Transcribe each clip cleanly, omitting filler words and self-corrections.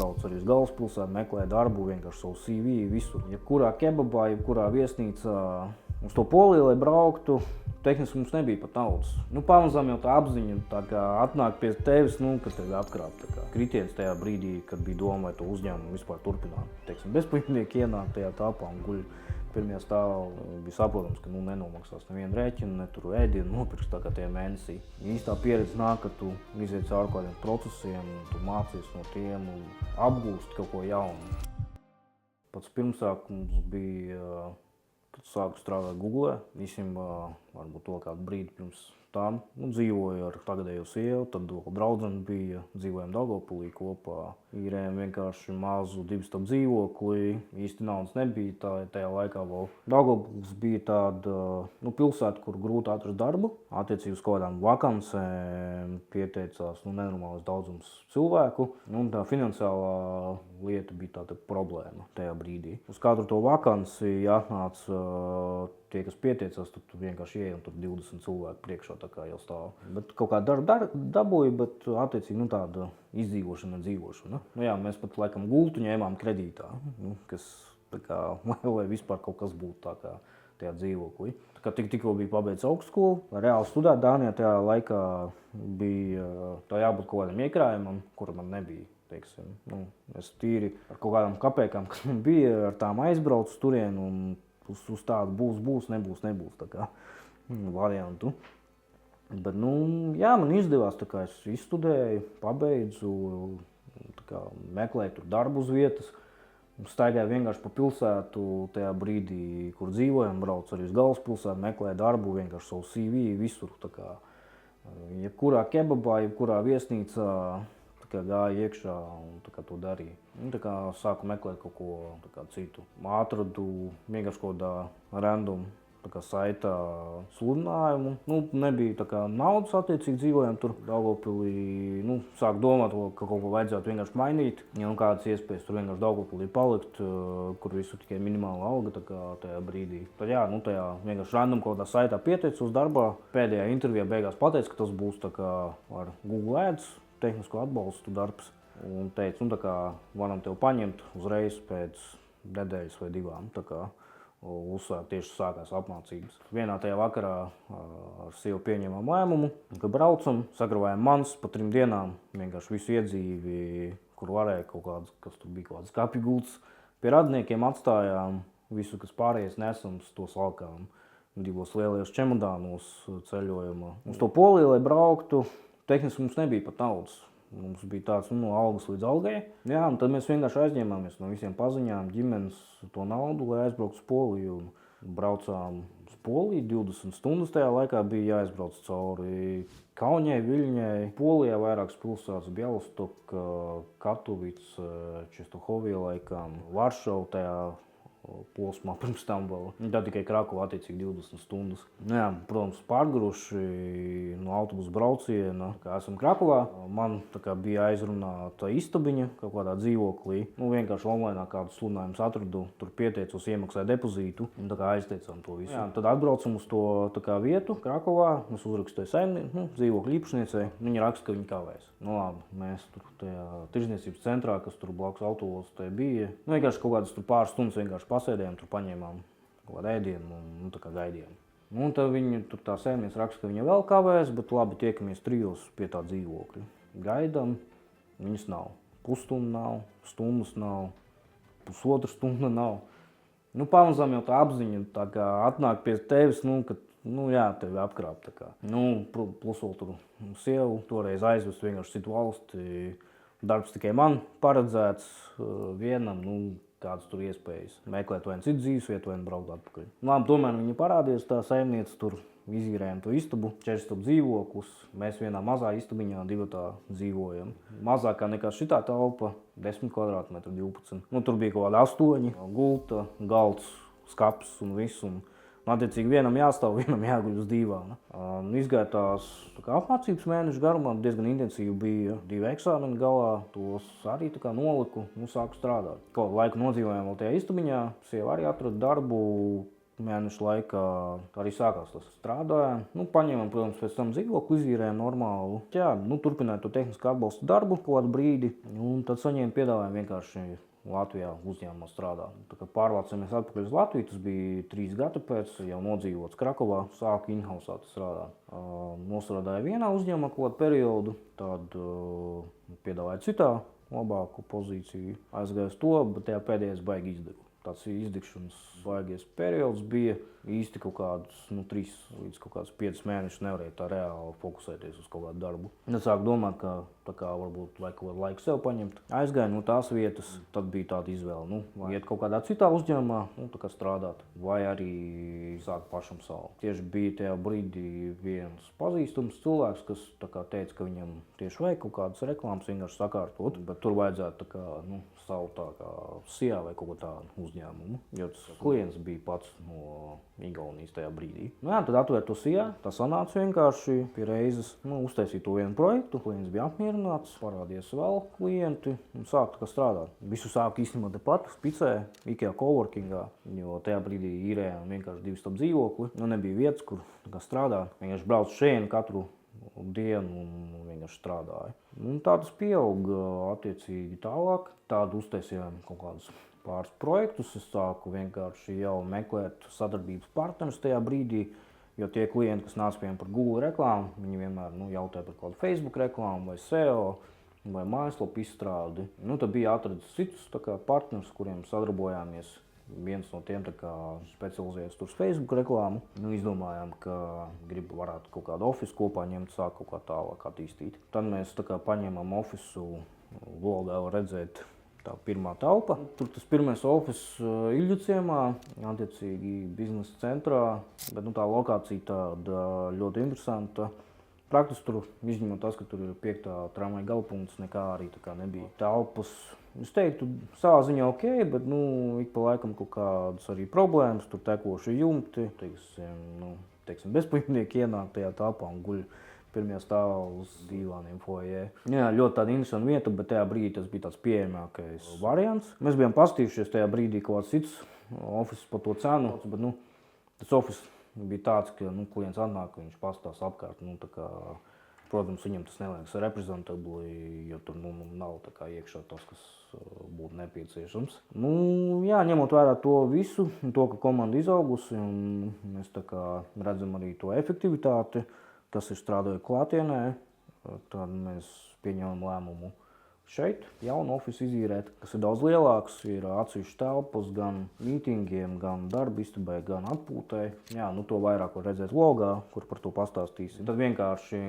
braucu arī uz galvaspilsētu, meklēju darbu, vienkārši savu CV visur. Jebkurā kebabā, jebkurā viesnīcā uz to Poliju, lai brauktu, tehniski mums nebija pat naudas. Pamazām jau tā apziņa tā kā atnāk pie tevis, kad tevi apkrāp. Kritiens tajā brīdī, kad bija doma, vai to uzņēmumu vispār turpināt. Bezpajumtnieki ienāk tajā telpā un guļ. Pirmajā stāvā bija saprotams, ka nenomaksās nevienu rēķinu, ne tur ēdienu nopirks tā kā tie mēnesī. Īstā pieredze nāk, ka tu iziet cauri kādiem procesiem, tu mācies no tiem un apgūst kaut ko jaunu. Pats pirmsākums bija, kad sāku strādāt Google. Īstenībā varbūt to kādu brīdi pirms tam dzīvoju ar tagadējo sievu, tad vēl draudzene bija, dzīvojām Daugavpilī kopā. Īrējām vienkārši mazu divistabu dzīvokli, īsti naudas nebija tajā laikā vēl. Daugavpils bija tāda pilsēta, kur grūti atrast darbu. Attiecīgi uz kaut kādām vakancēm pieteicās nenormāls daudzums cilvēku. Tā finansiālā lieta bija tāda problēma tajā brīdī. Uz katru to vakanci atnāca tie, kas pieteicās, tad tu vienkārši ieej un tur 20 cilvēku priekšā tā kā jau stāv. Bet kaut kādu darbu dabūju, bet attiecīgi tāda izdzīvošana, dzīvošana. Mēs pat laikam gultu ņēmām kredītā, kas tā kā, lai vispār kaut kas būtu tā kā tajā dzīvoklī. Tikko bija pabeidz augstskolu, reāli studēt Dānijā tajā laikā bija jābūt kaut kādam iekrājumam, kura man nebija. Es tīri ar kaut kādām kapēkām, kas man bija, ar tām aizbraucu turien un uz tādu būs, nebūs tā kā variantu. Bet, man izdevās, tā kā es izstudēju, pabeidzu, tā kā meklēju tur darbu uz vietas. Staigāju vienkārši pa pilsētu tajā brīdī, kur dzīvojam, braucu arī uz galvaspilsētu, meklēju darbu, vienkārši savu CV visur. Tā kā, jebkurā kebabā, jebkurā viesnīcā gāju iekšā un to darīju. Tā kā sāku meklēt kaut ko citu. Atradu vienkārši kaut kādā random saitā sludinājumu. Nebija tā kā naudas, attiecīgi dzīvojām tur Daugavpilī. Sāku domāt, ka kaut ko vajadzētu vienkārši mainīt. Kādas iespējas tur vienkārši Daugavpilī palikt, kur visu tikai minimāla alga tajā brīdī. Tad tajā vienkārši random kaut kādā saitā pieteicos darbā. Pēdējā intervijā beigās pateica, ka tas būs tā kā ar Google Ads tehnisko atbalstu darbs. Un teica, tā kā varam tevi paņemt uzreiz pēc nedēļas vai divām. Tā kā tieši sākās apmācības. Vienā tajā vakarā ar sievu pieņēmām lēmumu, ka braucam, sagravājām mans pa 3 dienām. Vienkārši visu iedzīvi, kur varēja kaut kāds, kas tur bija kaut kāds kapju gults. Pie radiniekiem atstājām visu, kas pārējais nesams, to salkām 2 lielajos čemodānos ceļojumā. Uz to Poliju, lai brauktu, tehniski mums nebija pat naudas. Mums bija tāds algas līdz algai. Un tad mēs vienkārši aizņēmāmies no visiem paziņām, ģimenes to naudu, lai aizbrauktu uz Poliju. Braucām uz Poliju, 20 stundas tajā laikā bija jāizbrauc cauri Kaunijai, Viļņai. Polijā vairākas pilsētas, Bielostoka, Katovice, Čestohovija laikam, Varšava tajā posmā pirms tam vēl. Tad tikai Krakova attiecīgi 20 stundas. Protams, pārguruši no autobusu brauciena. Kā esam Krakovā, man bija aizrunāta istabiņa kaut kādā dzīvoklī. Vienkārši online kādu sludinājumus atradu, tur pieteicos, iemaksāju depozītu un aizteicām to visu. Tad atbraucam uz to vietu Krakovā, es uzrakstīju dzīvokļu īpašniecei. Viņa raksta, ka viņa kavēs. Labi, mēs tur tajā tirdzniecības centrā, kas tur blakus autoostē bija. Vienkārši kaut kādas tur pāris stundas vienkārši pasēdējām, tur paņēmām kaut kādu ēdienu un gaidījām. Tad viņa tur tā sēmniece raksta, ka viņa vēl kavēs, bet labi, tiekamies 3 pie tā dzīvokļa. Gaidām, viņas nav. Pusstunda nav, stundas nav, pusotra stunda nav. Pamazām jau tā apziņa tā kā atnāk pie tevis, ka tevi apkrāp. Plus vēl tur sievu toreiz aizvest vienkārši citu valsti. Darbs tikai man paredzēts vienam, kādas tur iespējas. Meklēt vai citu dzīvesvietu, vai braukt atpakaļ. Tomēr viņa parādījās, tā saimniece, tur izīrējām to istabu, 4 dzīvokļus. Mēs vienā mazā istabiņā 2 dzīvojam. Mazākā nekā šitā telpa, 10 kvadrātmetru, 12. Tur bija kaut kāda 8, gulta, galds, skapis un viss. Attiecīgi vienam jāstāv, vienam jāguļ uz dīvāna. Izgāja tās apmācības mēnešu garumā, diezgan intensīvi bija 2 eksāmeni galā. Tos arī noliku, sāku strādāt. Kaut laiku nodzīvojām vēl tajā istabiņā, sieva arī atrada darbu. mēnešu laikā arī sākās tas strādājām. Paņēmām, protams, pēc tam dzīvokli, izīrējām normālu. Turpināju to tehnisku atbalstu darbu kādu brīdi, un tad saņēmu piedāvājumu vienkārši Latvijā uzņēmumā strādāt. Tā kā pārvācāmies atpakaļ uz Latviju, tas bija 3 gadi pēc, jau nodzīvots Krakovā, sāku in-housā strādāt. Nostrādāju vienā uzņēmumā kādu periodu, tad piedāvāju citā labāku pozīciju. Aizgāju uz to, bet tajā pēdējais baigi izdegu. Tāds izdegšanas baigies periods bija īsti kaut kādus 3 līdz kaut kādus 5 mēnešus nevarēja tā reāli fokusēties uz kaut kādu darbu. Tad sāku domāt, ka tā kā varbūt laiku sev paņemt. Aizgāju no tās vietas, tad bija tāda izvēle, vai iet kaut kādā citā uzņēmumā, tā kā strādāt, vai arī sākt pašam savu. Tieši bija tajā brīdī viens pazīstams cilvēks, kas teica, ka viņam tieši vajag kaut kādas reklāmas vienkārši sakārtot, bet tur vajadzētu savu SIA vai kaut ko tādu uzņēmumu, jo tas klients bija pats no Igaunijas tajā brīdī. Tad atvērt to SIA, tā sanāca vienkārši pie reizes, uztaisīja to vienu projektu, klients bija apmierināts, parādījās vēl klienti un sāka strādāt. Visu sāku īstenībā tepat, Spicē, IKEA coworkingā, jo tajā brīdī īrējām vienkārši 2 stāvu dzīvokli, nebija vietas, kur strādāt. Vienkārši braucu šeit katru dienu un vienkārši strādāju. Tā tas pieauga attiecīgi tālāk. Tādu uztaisījām kaut kādus pāris projektus. Es sāku vienkārši jau meklēt sadarbības partnerus tajā brīdī, jo tie klienti, kas nāca pie par Google reklāmu, viņi vienmēr jautāja par kādu Facebook reklāmu vai SEO vai mājaslapu izstrādi. Tad bija atradis citus partnerus, kuriem sadarbojāmies. Viens no tiem specializējas uz Facebook reklāmu. Izdomājām, ka varētu kaut kādu ofisu kopā ņemt, sākt kaut kā tālāk attīstīt. Tad mēs paņēmām ofisu, logā var redzēt tā pirmā telpa. Tur tas pirmais ofis Ilģu ciemā, attiecīgi biznesa centrā, bet tā lokācija tāda ļoti interesanta. Praktiski tur, izņemot tas, ka tur ir 5. tramvaja galapunkts, nekā arī nebija. Telpas, es teiktu, savā ziņā ok, bet ik pa laikam kaut kādas arī problēmas, tur tekoši jumti, teiksim, bezpajumnieki ienāk tajā telpā un guļ pirmajā stāvā uz dīvāniem foajē. Ļoti tāda interesanta vieta, bet tajā brīdī tas bija tāds pieejamākais variants. Mēs bijām paskatījušies tajā brīdī kaut kāds cits ofis par to cenu, bet tas ofis bija tāds, ka klients atnāk, viņš pastāsta apkārt. Protams, viņam tas neliekas reprezentabli, jo tur nav iekšā tas, kas būtu nepieciešams. Ņemot vērā to visu, to, ka komanda izaugusi, un mēs redzam arī to efektivitāti, kas ir strādājot klātienē, tad mēs pieņemam lēmumu šeit jaunu ofisu izīrēt, kas ir daudz lielāks, ir atsevišķas telpas gan mītingiem, gan darba istabai, gan atpūtai. To vairāk var redzēt logā, kur par to pastāstīsim. Tad vienkārši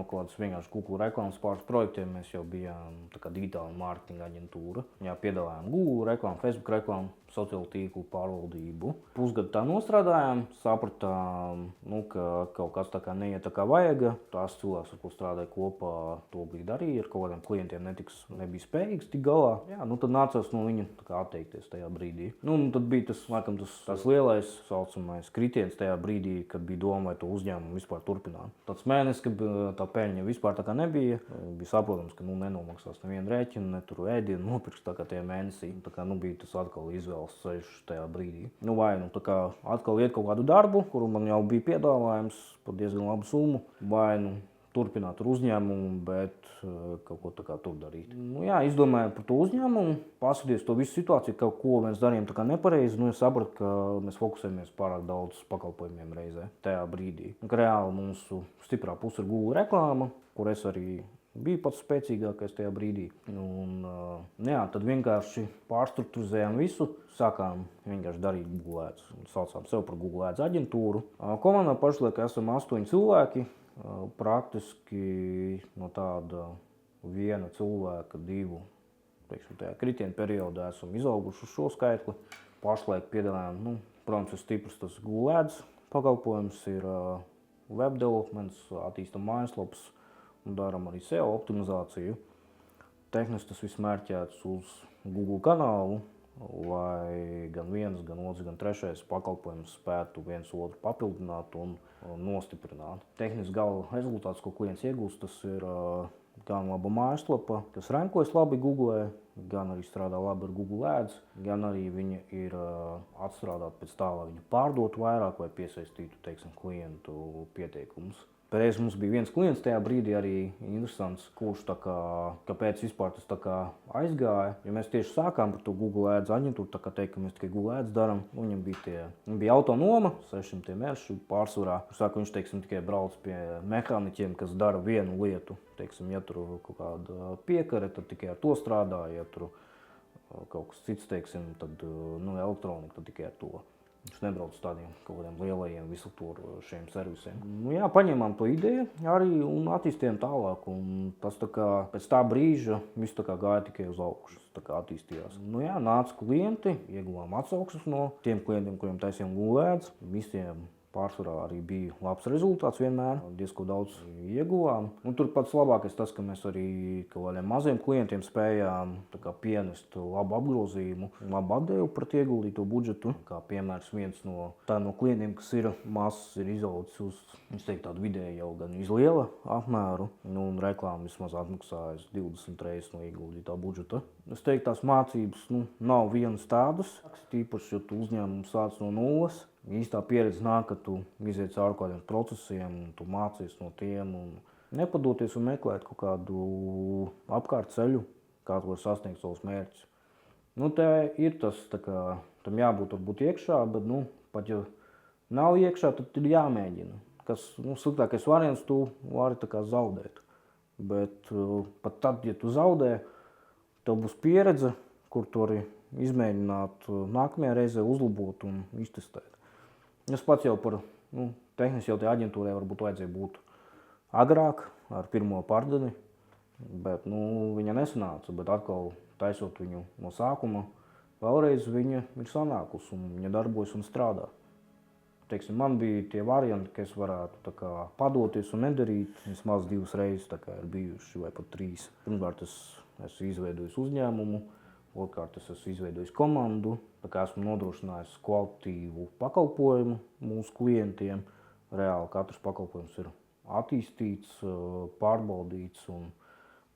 kādas Google reklāmas pāris projektiem mēs jau bijām digitāla mārketinga aģentūra. Piedāvājām Google reklāmu, Facebook reklāmu, sociālo tīklu pārvaldību. Pusgadu tā nostrādājām, sapratām, ka kaut kas neiet tā kā vajag. Tās cilvēks, ar ko strādāja kopā, to brīdi arī ar kaut kādiem klientiem nebija spējīgs tik galā. Tad nācās no viņa atteikties tajā brīdī. Tad bija tas lielais saucamais kritiens tajā brīdī, kad bija doma, vai to uzņēmumu vispār turpināt. Tāds mēnesis, kad tā peļņa vispār nebija, bija saprotams, ka nenomaksās nevienu rēķinu, ne tur ēdienu nopirks tajā mēnesī. Bija tas atkal izvēles ceļš tajā brīdī. Vai atkal iet kaut kādu darbu, kuru man jau bija piedāvājums par diezgan labu summu, vai turpināt ar uzņēmumu, bet kaut ko tur darīt. Izdomāju par to uzņēmumu, paskatīties to visu situāciju, kaut ko mēs darījām nepareizi. Es sapratu, ka mēs fokusējamies pārāk daudz pakalpojumiem reizē tajā brīdī. Reāli mūsu stiprā puse ir Google reklāma, kur es arī biju pats spēcīgākais tajā brīdī. Tad vienkārši pārstrukturizējām visu, sākām vienkārši darīt Google Ads. Saucām sev par Google Ads aģentūru. Komandā pašlaik esam 8 cilvēki. Praktiski no tāda viena cilvēka, 2, tajā kritiena periodā esam izauguši uz šo skaitli. Pašlaik piedāvājam, protams, ir stiprs tas Google Ads pakalpojums, ir web developments, attīstam mājaslapas un darām arī SEO optimizāciju. Tehniski tas viss mērķēts uz Google kanālu, lai gan viens, gan otrs, gan trešais pakalpojums spētu viens otru papildināt un nostiprināt. Tehniski gala rezultāts, ko klients iegūst, tas ir gan laba mājaslapa, kas rankojas labi Google, gan arī strādā labi ar Google Ads, gan arī viņa ir atstrādāta pēc tā, lai viņa pārdotu vairāk vai piesaistītu, teiksim, klientu pieteikumus. Pēc mums bija viens klients tajā brīdī arī interesants, kurš kāpēc vispār tas aizgāja. Ja mēs tieši sākām par to Google Ads aģentūru, teikt, ka mēs tikai Google Ads darām, viņam bija autonoma, 600 mēršu pārsvarā. Viņš, teiksim, tikai brauc pie mehāniķiem, kas dara vienu lietu. Teiksim, ja tur kaut kāda piekare, tad tikai ar to strādā, ja tur kaut kas cits, teiksim, tad elektronika, tad tikai ar to. Viņš nebrauc uz tādiem kaut kādiem lielajiem visaptvarošiem servisiem. Paņēmām to ideju arī un attīstījām tālāk. Un tas pēc tā brīža viss gāja tikai uz augšu, attīstījās. Nāca klienti, ieguvām atsauksmes no tiem klientiem, kuriem taisījām Google Ads. Visiem pārsvarā arī bija labs rezultāts vienmēr, diezko daudz ieguvām. Tur pats labākais tas, ka mēs arī kaut kādiem maziem klientiem spējām pienest labu apgrozījumu, labu atdevi pret ieguldīto budžetu. Kā piemērs viens no klientiem, kas ir mazs, ir izaudzis uz tādu vidēju jau gan iz liela apmēru, un reklāma vismaz atmaksājas 20 reizes no ieguldītā budžeta. Es teiktu, tās mācības nav vienas tādas, tīpaši, jo tu uzņēmumu sāc no nulles. Īstā pieredze nāk, ka tu iziet cauri kādiem procesiem, un tu mācies no tiem, un nepadoties un meklēt kaut kādu apkārtceļu, kā tu vari sasniegt savus mērķus. Te ir tas, tam jābūt varbūt iekšā, bet, pat ja nav iekšā, tad ir jāmēģina. Kas, sliktākais variants, tu vari zaudēt. Bet pat tad, ja tu zaudē, tev būs pieredze, kur tu vari izmēģināt nākamajā reizē uzlabot un iztestēt. Es pats jau par tehniski jau tajā aģentūrē varbūt vajadzēja būt agrāk ar pirmo pārdeni, bet viņa nesanāca. Bet atkal taisot viņu no sākuma, vēlreiz viņa ir sanākusi un viņa darbojas un strādā. Teiksim, man bija tie varianti, ka es varētu padoties un nedarīt. Vismaz 2 reizes ir bijuši vai pat 3. Pirmkārt, es esmu izveidojis uzņēmumu. Otrkārt, es esmu izveidojis komandu, esmu nodrošinājis kvalitatīvu pakalpojumu mūsu klientiem. Reāli katrs pakalpojums ir attīstīts, pārbaudīts, un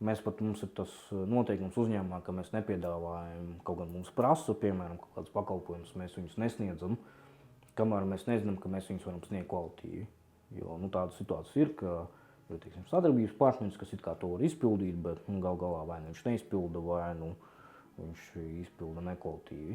mums ir tas noteikums uzņēmumā, ka mēs nepiedāvājam, kaut gan mums prasa, piemēram, kaut kādus pakalpojumus, mēs viņus nesniedzam, kamēr mēs nezinām, ka mēs viņus varam sniegt kvalitīvi. Jo tāda situācija ir, ka ir, teiksim, sadarbības partneris, kas it kā to var izpildīt, bet gal galā vai viņš neizpilda, vai viņš izpilda nekvalitīvi.